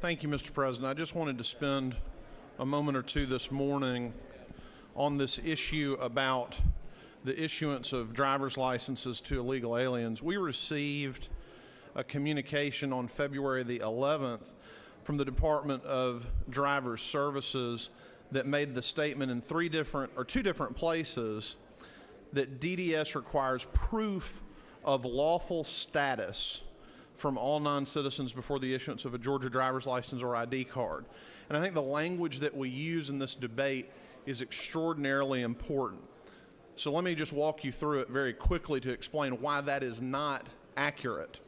Thank you, Mr. President. I just wanted to spend a moment or two this morning on this issue about the issuance of driver's licenses to illegal aliens. We received a communication on February the 11th from the Department of Driver Services that made the statement in two different places that DDS requires proof of lawful status from all non-citizens before the issuance of a Georgia driver's license or ID card. And I think the language that we use in this debate is extraordinarily important. So let me just walk you through it very quickly to explain why that is not accurate.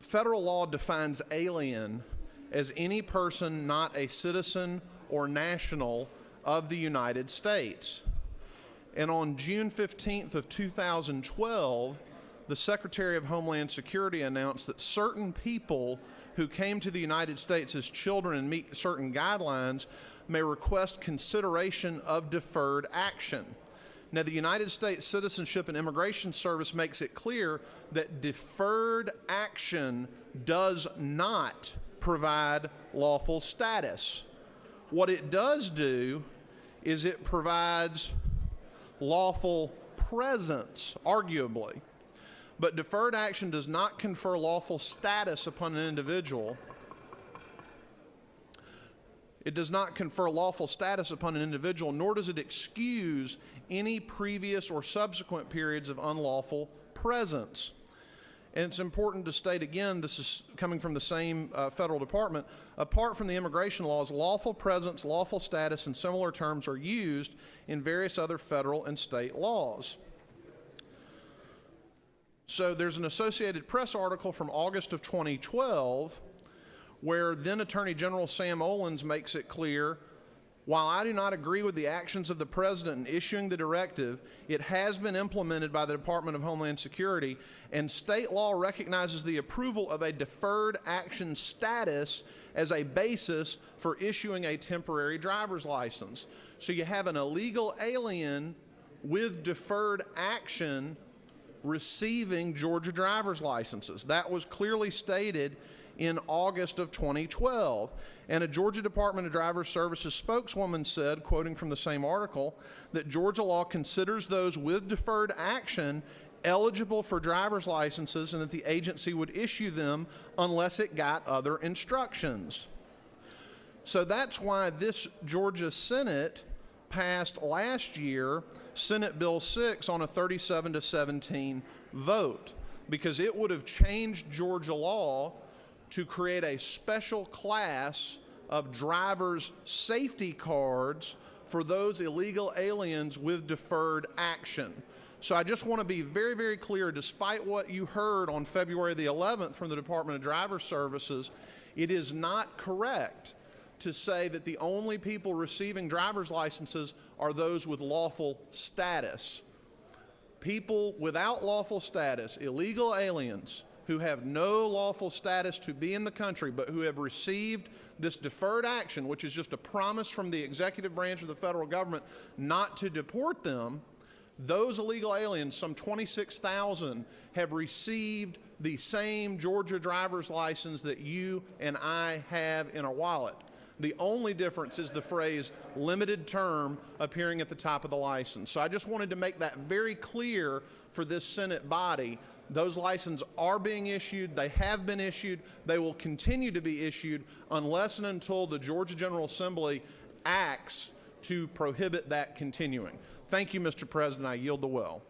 Federal law defines alien as any person not a citizen or national of the United States. And on June 15th of 2012, the Secretary of Homeland Security announced that certain people who came to the United States as children and meet certain guidelines may request consideration of deferred action. Now, the United States Citizenship and Immigration Service makes it clear that deferred action does not provide lawful status. What it does do is it provides lawful presence, arguably. But deferred action does not confer lawful status upon an individual. It does not confer lawful status upon an individual, nor does it excuse any previous or subsequent periods of unlawful presence. And it's important to state again, this is coming from the same federal department, apart from the immigration laws, lawful presence, lawful status, and similar terms are used in various other federal and state laws. So there's an Associated Press article from August of 2012 where then Attorney General Sam Olens makes it clear, while I do not agree with the actions of the President in issuing the directive, it has been implemented by the Department of Homeland Security, and state law recognizes the approval of a deferred action status as a basis for issuing a temporary driver's license. So you have an illegal alien with deferred action receiving Georgia driver's licenses. That was clearly stated in August of 2012. And a Georgia Department of Driver Services spokeswoman said, quoting from the same article, that Georgia law considers those with deferred action eligible for driver's licenses and that the agency would issue them unless it got other instructions. So that's why this Georgia Senate passed last year Senate Bill 6 on a 37-17 vote, because it would have changed Georgia law to create a special class of driver's safety cards for those illegal aliens with deferred action. So I just want to be very, very clear, despite what you heard on February the 11th from the Department of Driver Services, it is not correct to say that the only people receiving driver's licenses are those with lawful status. People without lawful status, illegal aliens who have no lawful status to be in the country but who have received this deferred action, which is just a promise from the executive branch of the federal government not to deport them, those illegal aliens, some 26,000, have received the same Georgia driver's license that you and I have in our wallet. The only difference is the phrase limited term appearing at the top of the license. So I just wanted to make that very clear for this Senate body. Those licenses are being issued, they have been issued, they will continue to be issued unless and until the Georgia General Assembly acts to prohibit that continuing. Thank you, Mr. President. I yield the well.